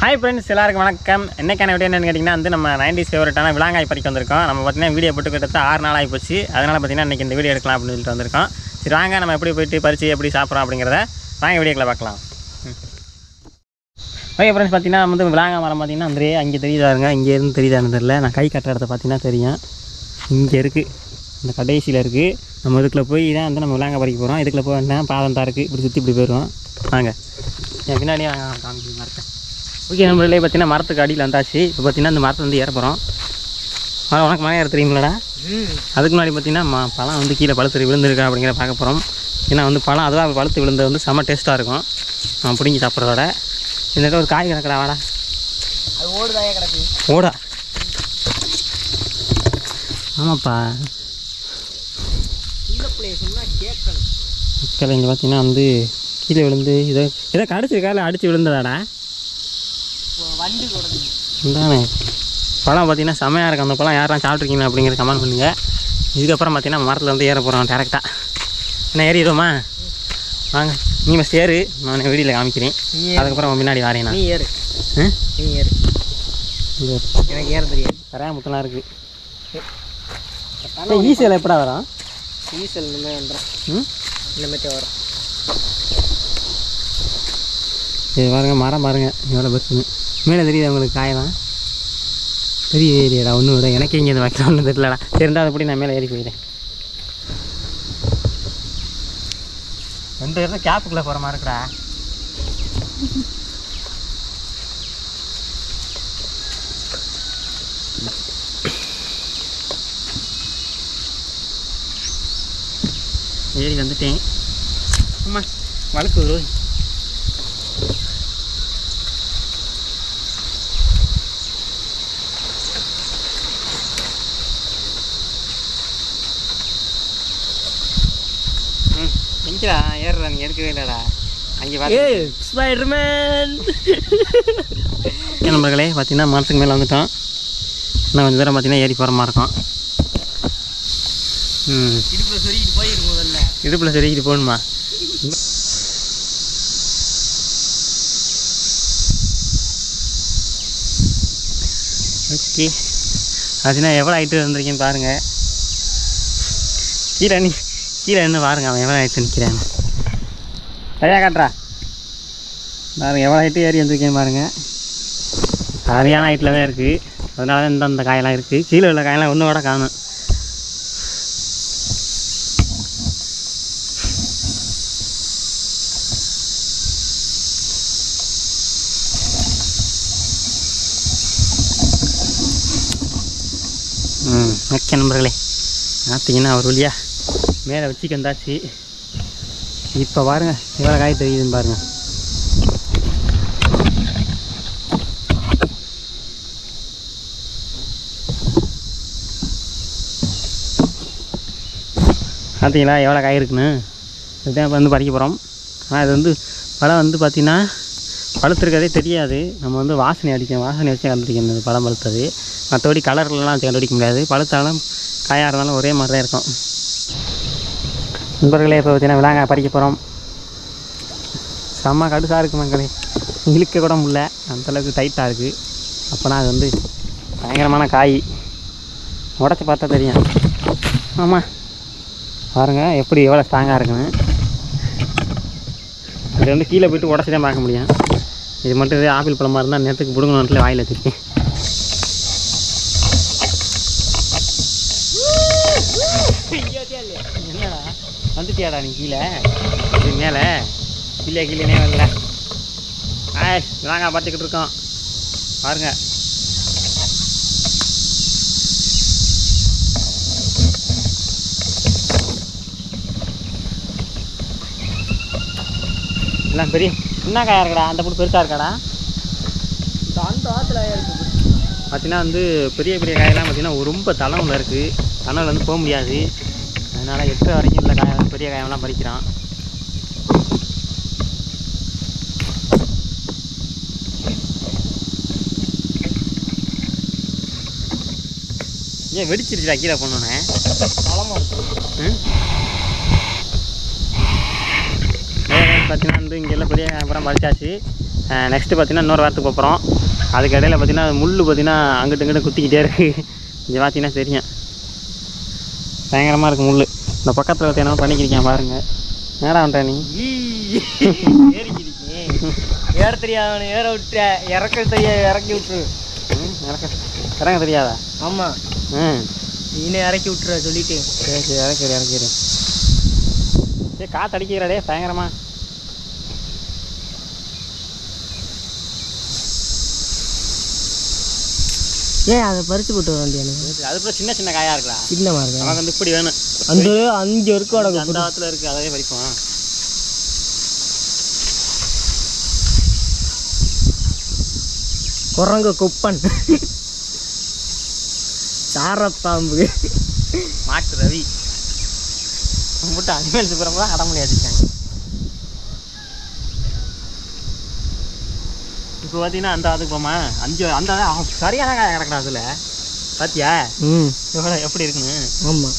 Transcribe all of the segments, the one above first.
Hi friends, எல்லாருக்கும் வணக்கம். என்னைக்கான video என்னென்னு கேட்டிங்கன்னா நம்ம 90s ஃபேவரட்டான விலாங்காய் பறிக்க வந்திருக்கோம். நம்ம பார்த்தீங்கன்னா வீடியோ போட்டு கிட்டத்தட்ட 6 நாள் ஆகி போச்சு. அதனால் பார்த்தீங்கன்னா இன்றைக்கி இந்த வீடியோ எடுக்கலாம் அப்படின்னு சொல்லிட்டு வந்திருக்கோம். சரி வாங்க, நம்ம எப்படி போயிட்டு பறித்து எப்படி சாப்பிட்றோம் அப்படிங்கிறத வாங்க வீடியோக்களை பார்க்கலாம். ஓகே ஃப்ரெண்ட்ஸ், பார்த்தீங்கன்னா நம்ம விலாங்காய் மரம் பார்த்தீங்கன்னா அங்கே தெரியுதாருங்க. இங்கேருந்து தெரியுதான்னு தெரியல. நான் கை கட்டுற இடத்த பார்த்தீங்கன்னா தெரியும். இங்கே இருக்குது, இந்த கடைசியில் இருக்குது. நம்ம இதுக்குள்ளே போய் தான் நம்ம விலாங்காய் பறிக்க போகிறோம். இதுக்குள்ளே போய் வேணால் பாதம் தான் இருக்குது. இப்படி சுற்றி இப்படி போயிடுவோம். வாங்க, என் பின்னாடியே வாங்க காமிக்க மரத்தை. ஓகே நம்மளே பார்த்தீங்கன்னா மரத்துக்கு அடியில் வந்தாச்சு. இப்போ பார்த்தீங்கன்னா இந்த மரத்தை ஏற போகிறோம். உனக்கு மரம் ஏற தெரியுங்களா? அதுக்கு முன்னாடி பார்த்தீங்கன்னா பழம் கீழே பழுத்து விழுந்துருக்கா அப்படிங்கிற பார்க்க போகிறோம். ஏன்னா பழம் அதுவாக பழுத்து விழுந்தது செம்ம டேஸ்ட்டாக இருக்கும் பிடிங்கி சாப்பிட்றதோட. இந்த ஒரு காய் கிடக்குடா, வாடா. அது ஓடுதாயே கிடக்கு. ஓடா, ஆமாப்பா. சின்ன பிள்ளைய சொன்னால் கேட்கணும். மக்கள் இங்கே பார்த்தீங்கன்னா கீழே விழுந்து இதை கடிச்சிருக்கா அடித்து விழுந்ததாடா? வண்டி கொடுங்க இந்தானே பழம் பார்த்தீங்கன்னா செம்மையாக இருக்கும். அந்த பழம் யாரெல்லாம் சாப்பிட்ருக்கீங்க அப்படிங்கிற கமெண்ட் பண்ணுங்கள். இதுக்கப்புறம் பார்த்தீங்கன்னா மரத்தில் ஏற போகிறோம் டேரெக்டாக. என்ன ஏறிடுவோமா? வாங்க, நீ மஸ்ட் ஏறு, நான் வீடியோவில் காமிக்கிறேன். அதுக்கப்புறம் பின்னாடி வரேன். நீ ஏறு. நீ ஏறு. எனக்கு ஏற தெரியாது. நிறையா முத்தலாம் இருக்குது. ஈஸியில் எப்படா வரும்? ஈசல் இனிமேல் வந்துடும். இனிமேட்டே வரும். இது பாருங்க, மரம் பாருங்க எவ்வளோ பெருசுன்னு. மேலே தெரியுது உங்களுக்கு காயெல்லாம்? தெரியடா ஒன்றும் விட எனக்கே இங்கே இந்த வைக்கிற ஒன்றும் தெரியலடா. தெரிந்தால் அதுபடி நான் மேலே ஏறி போயிடுறேன். 2 பேரும் கேப்புக்குள்ளே போகிற மாதிரி இருக்குடா. ஏறி வந்துட்டேன். அம்மா வழுக்கு வரும். எங்கடா ஏறுறா? நீ எடுக்கவே இல்லைடா. அங்கே பார்த்து ஸ்பைடர்மேன். நண்பர்களே பார்த்தீங்கன்னா மரத்துக்கு மேலே வந்துட்டோம். இன்னும் கொஞ்சம் தூரம் பார்த்தீங்கன்னா ஏறி போகிற மாதிரி இருக்கும். இடுப்பில் சொருகிட்டு போயிடும். முதல்ல இடுப்பில் சொருகிட்டு போகணுமா? ஓகே, அதுனா எவ்வளோ ஹைட்டு வந்திருக்கேன்னு பாருங்கள். கீழே என்ன பாருங்க, அவன் எவ்வளோ ஹைட்டு நிற்கிறான். சரியா காட்டுறா பாருங்க, எவ்வளோ ஹைட்டு ஏறி வந்திருக்கேன்னு பாருங்கள். சரியான ஹைட்டில் தான் இருக்குது. அதனால தான் இந்த காயெல்லாம் இருக்குது. கீழே உள்ள காயெல்லாம் ஒன்று கூட காணும். ஓகே நண்பர்களே, பார்த்தீங்கன்னா ஒரு வழியா மேலே வச்சுக்கு வந்தாச்சு. இப்போ பாருங்கள் எவ்வளோ காய் தெரியுதுன்னு பாருங்கள். பார்த்தீங்களா எவ்வளோ காய் இருக்குன்னு? இதுதான் இப்போ பறிக்க போகிறோம். ஆனால் இது பழம் பார்த்திங்கன்னா பழுத்துருக்கதே தெரியாது. நம்ம வாசனை அடிக்கணும். வாசனை வச்சு கண்டுபிடிக்கணும் இது பழம் பழுத்தது. மற்றபடி கலர்லாம் வச்சு கண்டுபிடிக்க முடியாது. பழுத்தாலும் காயாக இருந்தாலும் ஒரே மாதிரி தான் இருக்கும். நண்பர்களே, இப்போ பார்த்தீங்கன்னா விலாங்காய் பறிக்க போகிறோம். செம்ம கடுசாக இருக்குது மக்களே. இழுக்க கூட முடியல, அந்தளவுக்கு டைட்டாக இருக்குது. அப்போனா அது பயங்கரமான காய். உடச்சி பார்த்தா தெரியும். ஆமாம் பாருங்கள் எப்படி எவ்வளோ ஸ்ட்ராங்காக இருக்குன்னு. இது கீழே போய்ட்டு உடச்சி தான் பார்க்க முடியும். இது மட்டும் ஆப்பிள் பழமாக இருந்தால் நேரத்துக்கு பிடுங்கணுன்ட்டு வாயில் வச்சுருக்கேன். என்னடா வந்துட்டியாடா நீ கீழே? இது மேலே கீழே வரல. நாங்கள் பார்த்துக்கிட்டு இருக்கோம் பாருங்க. எல்லாம் பெரிய என்ன காயாக இருக்கடா? அந்த புட்டு பெருசாக இருக்காடா? அந்த ஆற்றுல இருக்குது. பார்த்தீங்கன்னா பெரிய பெரிய காயெல்லாம் பார்த்தீங்கன்னா ரொம்ப தளவில் இருக்குது. தணல் போக முடியாது. அதனால் 8 வரைக்கும் உள்ள காய பெரிய காயெல்லாம் பறிக்கிறான். ஏன் வெடிச்சிருச்சுடா கீழே போனோன்னே? பழமாக இருக்குது. பார்த்தீங்கன்னா இங்கெல்லாம் பெரிய அப்புறம் பறிச்சாச்சு. நெக்ஸ்ட்டு பார்த்தீங்கன்னா இன்னொரு வாரத்துக்கு போகிறோம். அதுக்கு இடையில பார்த்தீங்கன்னா முள் பார்த்தீங்கன்னா அங்கிட்டு இங்கிட்டு குத்திக்கிட்டே இருக்குது. இங்கே பார்த்தீங்கன்னா தெரியும், பயங்கரமாக இருக்குது முள். இந்த பக்கத்தில் பார்த்தீங்கன்னா பண்ணிக்கிறீங்க பாருங்கள். நேரம் பண்ணுற நீ ஏற தெரியாத ஏற விட்டுற, இறக்க தெரியாது இறக்கி விட்டுரு. இறங்க தெரியாதா? ஆமாம். இன்னும் இறக்கி விட்டுற சொல்லிட்டு. சரி சரி இறக்கிடு. சரி காற்று அடிக்கிறடே பயங்கரமா. ஏன் அதை பறித்து போட்டு வர வேண்டிய? அது கூட சின்ன சின்ன காயாக இருக்கா? சின்னமாக இருக்கு. நமக்கு வந்து இப்படி வேணும். அந்த அங்கே இருக்கு, அந்த காலத்தில் இருக்குது, அதே பறிப்போம். குரங்கு குப்பன், சாரப்பாம்பு, மாட்டு ரவி மட்டும் அனிமல் சுப்புறமா அட முடியாதுக்காங்க. இப்போ பார்த்தீங்கன்னா அந்த அதுக்கு போமா 5 அந்த சரியான காய கிடக்குறா. அதில் பார்த்தியா எவ்வளோ எப்படி இருக்குன்னு? ஆமாம்.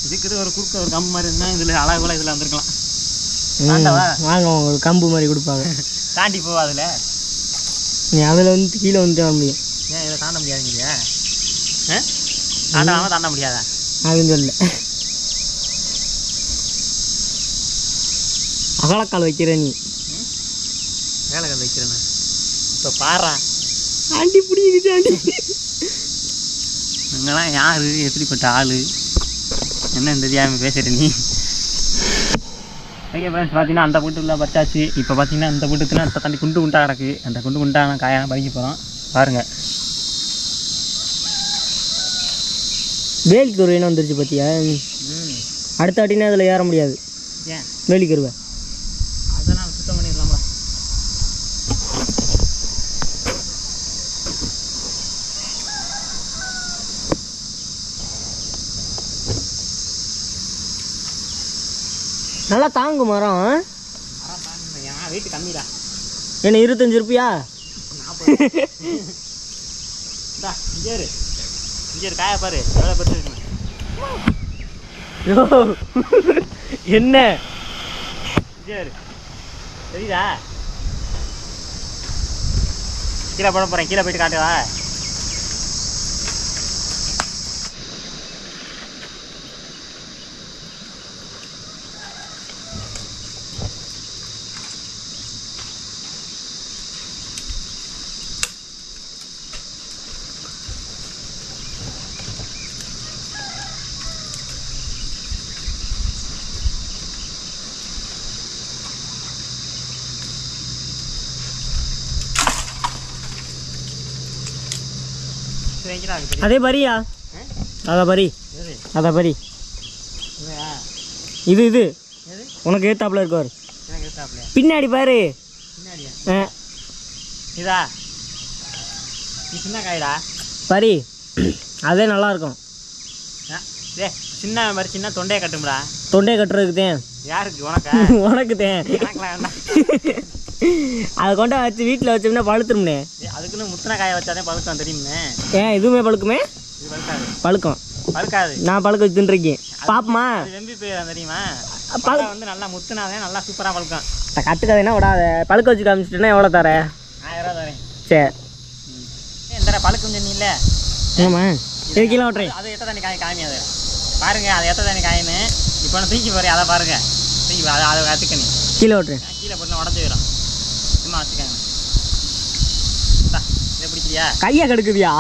இதுக்கு ஒரு குறுக்க ஒரு கம்பு மாதிரி இருந்தால் இதில் அழகு கூட இதில் வந்துருக்கலாம். வாங்க உங்களுக்கு கம்பு மாதிரி கொடுப்பாங்க. தாண்டி போவா அதில்? நீ அதில் வந்து கீழே வந்து தாண்ட முடியும். ஏன் இதில் தாண்ட முடியாதுங்கய்யா? தாண்டாமல் தாண்ட முடியாதா? அதுன்னு சொல்ல. அகலக்கால் வைக்கிற நீ. வேலைக்கால் வைக்கிறேண்ணா. இப்போ பாரா ஆண்டி பிடிக்குது ஆண்டி. அங்கெல்லாம் யார் எப்படிப்பட்ட ஆள் என்ன தெரியாமல் பேசுகிற நீ? ஓகே ஃப்ரெண்ட்ஸ், பார்த்தீங்கன்னா அந்த வீட்டுக்குள்ளே பறிச்சாச்சு. இப்போ பார்த்தீங்கன்னா இந்த வீட்டுக்குன்னா அந்த தண்ணி குண்டு குண்டாக கிடக்கு. அந்த குண்டு குண்டான காயாக பறிக்க போகிறோம் பாருங்கள். வேலிக்கருவை என்ன வந்துருச்சு பார்த்தியா? அடுத்த வாட்டினா அதில் ஏற முடியாது. ஏன் வேலிக்கருவை? அதெல்லாம் சுத்தம் பண்ணிடலாமா? நல்லா தாங்கும் மரம். என் வீட்டு கம்மிடா. என்ன 25 ரூபாயா? 40. இங்கே காய பாரு எவ்வளோ பெருசு இருக்குன்னு. என்ன தெரியுதா? கீழே போட போகிறேன், கீழே போயிட்டு காட்டுவா. அதே பரியா? அதை பரி, அதை பரி. இது இது உனக்கு ஏத்தாப்புல இருக்காரு. பின்னாடி பாரு. இதா சின்ன காய்டா பரி. அதே நல்லா இருக்கும். சின்ன மாதிரி சின்ன தொண்டையை கட்டும்டா. தொண்டையை கட்டுறதுக்கு தேன். யாருக்கு? உனக்கு? உனக்கு தேன். அதை கொண்டா வச்சு வீட்டில் வச்சோம்னா பழுத்துரும்னே. அதுக்குன்னு முத்தின காயை வச்சாதே பழுக்கம் தெரியுமே. ஏன் இதுவுமே பழுக்குமே? இது பழுக்காது. பழுக்கும். பழுக்காது. நான் பழுக்க வச்சு தின்றுருக்கேன். பாப்பமா வெம்பி போயிடும் தெரியுமா? பழம் வந்து நல்லா முத்துனாதே நல்லா சூப்பராக பழுக்கும். கற்றுக்காதேன்னா விடாத. பழுக்க வச்சு காமிச்சிட்டேன்னா எவ்வளோ தர? 1000 ரூபா தரேன். சரி எந்த பழுக்கும் சொன்னி இல்லை? ஆமாம். இது கிலோ ஓட்டுறேன். அது எத்த தண்ணி காய் காமியாது பாருங்க. அது எத்த தண்ணி காயின்னு இப்போ நான் தூக்கி போகிறேன். அதை பாருங்க தூக்கி அதை கற்றுக்க நீ கீழே ஓட்டுறேன். கீழே போட்டு உடஞ்சி போயிடும். சும்மா வச்சுக்காங்க. இதை பிடிக்கிறியா? கையை கெடுக்குதியா?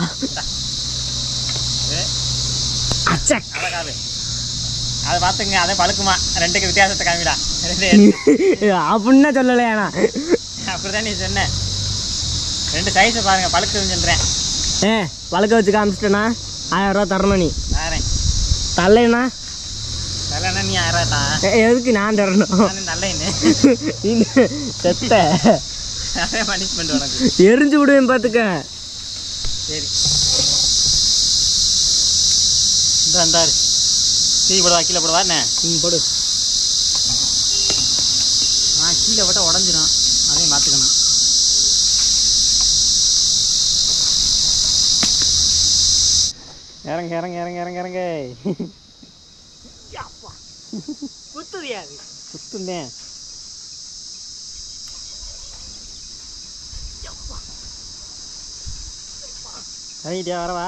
அழகாது. அதை பார்த்துங்க. அதை பழுக்குமா? 2க்கு வித்தியாசத்தை காமிடா. அப்படின்னா சொல்லலையாண்ணா? அப்படிதான் நீ சொன்ன. 2 சைஸை பாருங்க. பழுக்குதுன்னு சொல்கிறேன். பழுக்க வச்சு காமிச்சிட்டேண்ணா 1000 ரூபா தரணும். நீ தரேன். தரலைண்ணா? தரலைன்னா நீ 1000 ரூபா தான். எதுக்கு நான் தரணும்? நல்லைன்னு செத்த அதே பனிஷ்மெண்ட் உனக்கு. எரிஞ்சு விடுவேன் பார்த்துக்க. சரி இந்தாரு தீ போடுவா. கீழே போடுவா என்ன? போடு. கீழே போட்டால் உடஞ்சிடும். அதையும் பார்த்துக்கணும். இறங்க இறங்க இறங்க இறங்க இறங்க குத்துதியாது குத்துந்தேன். ரைட்டியா வரவா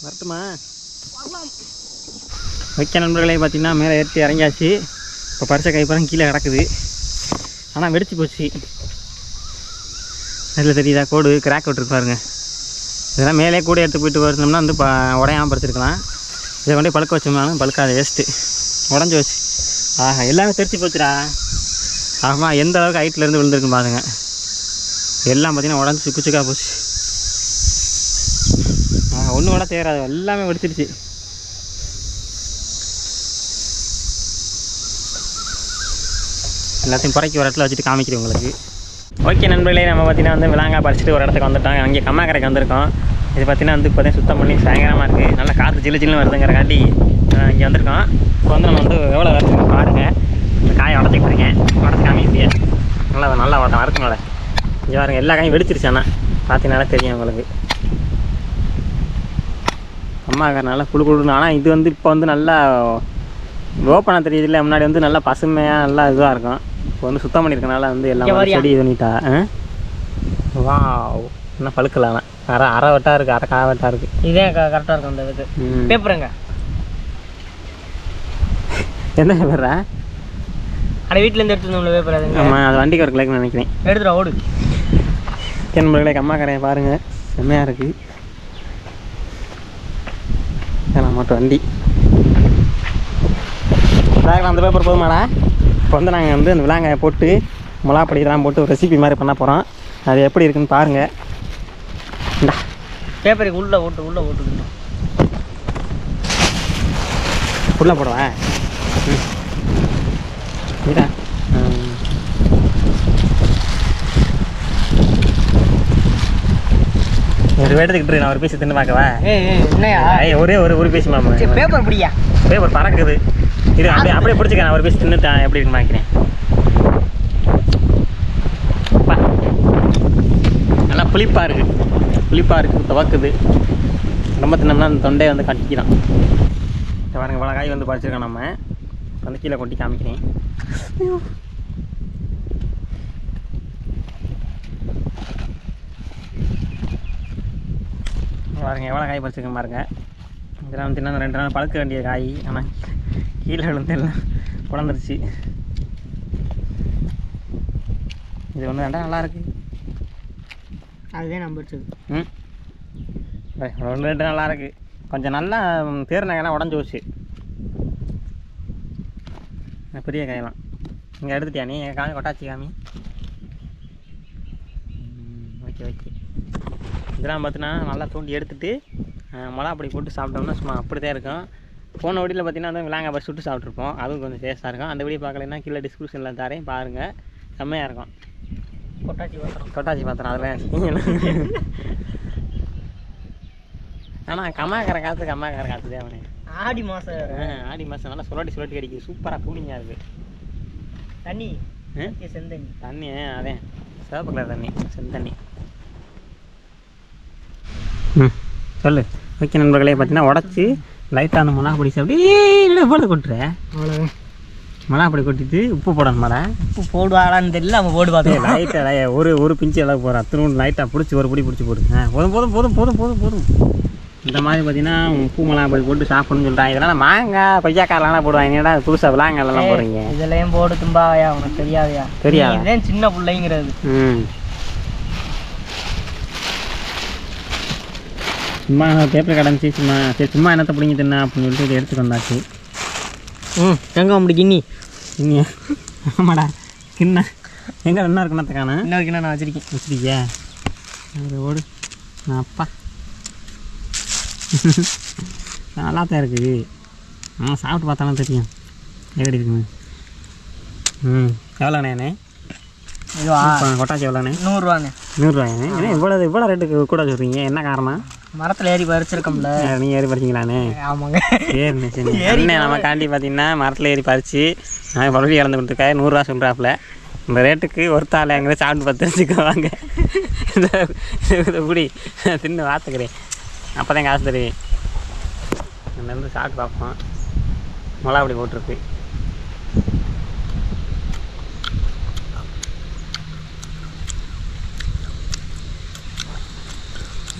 வரட்டுமா? ஓகே நண்பர்களே, பார்த்தீங்கன்னா மேலே ஏற்றி இறங்கியாச்சு. இப்போ பறிச்ச கைப்பறம் கீழே கிடக்குது. ஆனால் வெடிச்சு போச்சு. அதில் தெரியுதா கோடு கிராக் விட்டுருக்கு பாருங்க. இதெல்லாம் மேலே கூட எடுத்து போயிட்டு வரணும்னா வந்து உடையாமல் பறிச்சிருக்கலாம். இதை கொண்டே பழுக்க வச்சோம்னாலும் பழுக்காது, வேஸ்ட்டு. உடஞ்சி வச்சு ஆஹா எல்லாமே தெரிச்சு போச்சுடா. ஆமாம், எந்த அளவுக்கு ஹைட்லேருந்து விழுந்துருக்குன்னு பாருங்க. எல்லாம் பார்த்தீங்கன்னா உடஞ்சி சுக்கு சுக்காக போச்சு. ஒன்று கூட தேராது, எல்லாமே வெடிச்சிருச்சு. எல்லாத்தையும் புறக்கி ஒரு இடத்துல வச்சுட்டு காமிக்கிறேன் உங்களுக்கு. ஓகே நண்பர்களே, நம்ம பார்த்தீங்கன்னா வந்து விலாங்காய் பறிச்சுட்டு ஒரு இடத்துக்கு வந்துட்டோம். அங்கே கம்மாக்கரைக்கு வந்திருக்கோம். இது பார்த்தீங்கன்னா வந்து இப்போ சுத்தம் பண்ணி சாயங்காலமாக இருக்குது. நல்லா காற்று ஜில்லு ஜில்லுன்னு வருதுங்கிறக்காண்டி இங்கே வந்திருக்கோம். இப்போ வந்து நம்ம வந்து எவ்வளோ வரச்சுங்க பாருங்கள். இந்த காயை உடச்சிக்கிட்டு இருக்கேன். உடச்சி காமிக்கிறியா? நல்லா வரக்குனால இங்கே பாருங்கள், எல்லா காயும் வெடிச்சிருச்சு. ஆனால் பார்த்தீங்கனால தெரியும் உங்களுக்கு. கம்மாக்காய் நல்லா குழு குழுன்னு. ஆனால் இது வந்து இப்போ வந்து நல்லா ஓப்பனாக தெரியுது இல்லை, முன்னாடி வந்து நல்லா பசுமையாக நல்லா இதுவாக இருக்கும். இப்போ வந்து சுத்தம் பண்ணியிருக்கனால வந்து எல்லாம் செடி இது பண்ணிட்டா. வா இன்னும் பழுக்கலாம். அரை வெட்டாக இருக்குது, அரை காய் வெட்டாக இருக்குது. இதே கரெக்டாக இருக்கும். அந்த இதுக்கு பேப்பருங்க. எந்த பேப்பரா? அட வீட்டிலேருந்து எடுத்துருந்தோம்ல பேப்பர். அதுங்க ஆமாம், அது வண்டிக்கு ஒரு கிளைக்குன்னு நினைக்கிறேன். எடுத்துடா ஓடு. நம்மளே கம்மாக்கரையை பாருங்கள், செம்மையாக இருக்குது. ஏன்னா மட்டும் வண்டி அந்த பேப்பர் போதுமாடா. இப்போ வந்து நாங்கள் வந்து அந்த விலாங்காயை போட்டு மிளகாப்பொடி இதெல்லாம் போட்டு ஒரு ரெசிபி மாதிரி பண்ண போகிறோம். அது எப்படி இருக்குன்னு பாருங்கள். இந்தா பேப்பருக்கு உள்ளே ஓட்டுக்கணும். உள்ளே போடுவா இதா. ஒரு வேடத்துக்கிட்டு நான் ஒரு பீஸ் தின்னு பார்க்கவா? என்னையா ஒரு பீஸ் மாமா. பேப்பர் பிடியா? பேப்பர் பறக்குது. இது அப்படியே பிடிச்சிக்க. நான் ஒரு பீஸ் தின்னு எப்படி இருக்குன்னு நினைக்கிறேன். நல்லா புளிப்பாக இருக்குது, துவக்குது. ரொம்ப தின்னோம்னா அந்த தொண்டையை வந்து கட்டிக்கலாம். பாருங்க, இவ்வளோ காய் வந்து பறிச்சிருக்கோம். நம்ம வந்து கீழே கொட்டி காமிக்கிறேன். பாருங்க எவ்வளோ காய் பறிச்சிருக்கேன் பாருங்க. இதெல்லாம் வந்து இன்னும் 2 நாள் பழுக்க வேண்டிய காய். ஆனால் கீழே விழுந்து எல்லாம் குழந்துருச்சு. இது ஒன்று ரெண்டா நல்லா இருக்கு. அதுதான் நம்ம வச்சது. 2 நல்லா இருக்கு. கொஞ்சம் நல்லா தேர்னாங்கன்னா உடஞ்சி போச்சு. பெரிய காயெல்லாம் இங்கே எடுத்துட்டியா நீ? எங்கள் காமி கொட்டாச்சி காமி. ஓகே. இதெல்லாம் பார்த்தீங்கன்னா நல்லா தூண்டி எடுத்துகிட்டு மிளகாப்பொடி போட்டு சாப்பிட்டோம்னா சும்மா அப்படி தான் இருக்கும். போன வீடியோவில் பார்த்தீங்கன்னா வந்து விலாங்காய் பறிச்சு சுட்டு சாப்பிட்ருப்போம். அதுவும் கொஞ்சம் டேஸ்ட்டாக இருக்கும். அந்த வீடியோ பார்க்கலைன்னா கீழே டிஸ்கிரிப்ஷனில் தரேன், பாருங்கள். செம்மையாக இருக்கும். கொட்டாச்சி பாத்திரம் அதெல்லாம். ஆனால் கம்மாக்கார காற்று தான் அவனே. ஆடி மாதம் நல்லா சுரட்டி அடிக்குது. சூப்பராக கூலிங்காக இருக்குது. தண்ணி செந்தண்ணி தண்ணி அதே சிவப்பு கலர் தண்ணி, செந்தண்ணி. சொல்லு. ஓகே நண்பர்களே, பார்த்தீங்கன்னா உடச்சி லைட்டாக அந்த மிளகாப்பொடி சாப்பிட்டு போட்டு கொட்டுறேன். அவ்வளோதான். மிளகாப்பொடி கொட்டிட்டு உப்பு போடணும். உப்பு போடுவாங்களான்னு தெரியல, அவங்க போடு பார்த்தோம். லைட்டாக ஒரு பிஞ்சு எல்லாம் போகிறோம். அத்தனை லைட்டாக பிடிச்சி ஒரு பிடி பிடிச்சி போடுங்க. போதும். இந்த மாதிரி பார்த்தீங்கன்னா உப்பு மிளகாப்பொடி போட்டு சாப்பிடணும்னு சொல்கிறாங்க. இதெல்லாம் மாங்காய் கொய்யாக்காயெல்லாம் போடுவாங்க. என்னடா புதுசாக விலாங்கெல்லாம் போடுறீங்க? இதெல்லாம் போட்டு தும்பாவையா? உனக்கு தெரியாதையா? இதுதான் சின்ன பிள்ளைங்கிறது. சும்மா பேப்பர் கிடந்துச்சு. சும்மா என்னத்தை பிடிங்கி தின்னா அப்படின்னு சொல்லிட்டு இதை எடுத்துட்டு வந்தாச்சு. எங்கே அப்படி கிண்ணி ஆமாடா கிண்ண எங்கே என்ன இருக்குண்ணத்துக்கான இன்னொரு கிண்ணா நான் வச்சிருக்கியா? அது ஓடு. நான் அப்பா நல்லா தான் இருக்குது. சாப்பிட்டு பார்த்தாலும் தெரியும் எப்படி இருக்குன்னு. எவ்வளோண்ணே கொட்டாச்சி? எவ்வளோண்ணே? 100 ரூபாண்ணே. 100 ரூபாயாண்ணே? ஏன்னா இவ்வளோ ரேட்டுக்கு கூட சொல்கிறீங்க, என்ன காரணம்? மரத்தில் ஏறி பறிச்சிருக்கோம்ல. நீங்கள் ஏறி பறிச்சிங்களாண்ணே? ஆமாங்க. சரிண்ணே. அண்ணே நம்ம காண்டி பார்த்தீங்கன்னா மரத்தில் ஏறி பறித்து நான் மறுபடியும் இறந்து கொடுத்துருக்காரு. 100 ரூபா சொல்கிறாப்புல. இந்த ரேட்டுக்கு ஒருத்தாள் எங்கே சாப்பிட்டு பார்த்து தெரிஞ்சுக்குவாங்க. இந்த குடி தின்னு வாத்துக்கிறேன். அப்போ தான் காசு தெரியும். இங்கேருந்து சாப்பிட்டு பார்ப்போம். மிளகா அப்படி போட்டிருக்கு.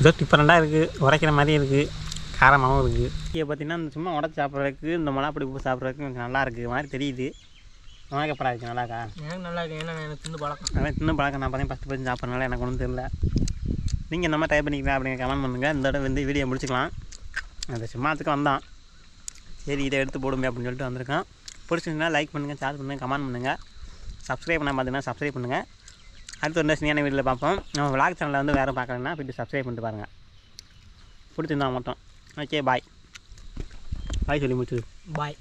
ஏதோ டிஃப்ரெண்ட்டாக இருக்குது, உரைக்கிற மாதிரி இருக்குது, காரமாகவும் இருக்குது. இங்கே பார்த்தீங்கன்னா இந்த சும்மா உடச்சி சாப்பிட்றதுக்கு இந்த மிளகா அப்படி உப்பு சாப்பிட்றதுக்கு கொஞ்சம் நல்லா இருக்குது மாதிரி தெரியுது. உனக்கு எப்படா இருக்குது? நல்லாக்கா? எனக்கு நல்லா இருக்குது. ஏன்னா எனக்கு தின்னு பழக்கம். அதனால் தின்னு பழக்கம். நான் பார்த்தீங்கன்னா ஃபஸ்ட்டு சாப்பிட்றதுனால எனக்கு ஒன்றும் தெரியல. நீங்கள் இந்த மாதிரி ட்ரை பண்ணிக்கலாம் அப்படிங்கிற கமெண்ட் பண்ணுங்கள். இந்த தடவை வந்து வீடியோ முடிச்சுக்கலாம். அந்த சும்மாத்துக்கு வந்தான், சரி இதை எடுத்து போடுமே அப்படின்னு சொல்லிட்டு வந்திருக்கேன். பிடிச்சிருந்தா லைக் பண்ணுங்கள், ஷேர் பண்ணுங்கள், கமெண்ட் பண்ணுங்கள். சப்ஸ்கிரைப் பண்ண பார்த்தீங்கன்னா சப்ஸ்கிரைப் பண்ணுங்கள். அடுத்து ஒரு இன்ட்ரெஸ்டிங்கான வீடியோவில் பார்ப்போம். நம்ம விளாக் சேனலில் வந்து வேறு பார்க்கலன்னா போய்ட்டு சப்ஸ்கிரைப் பண்ணிட்டு பாருங்கள். பிடிச்சிருந்தா மட்டும். Okay bye. பாய் சொல்லி முடிச்சுது. பாய்.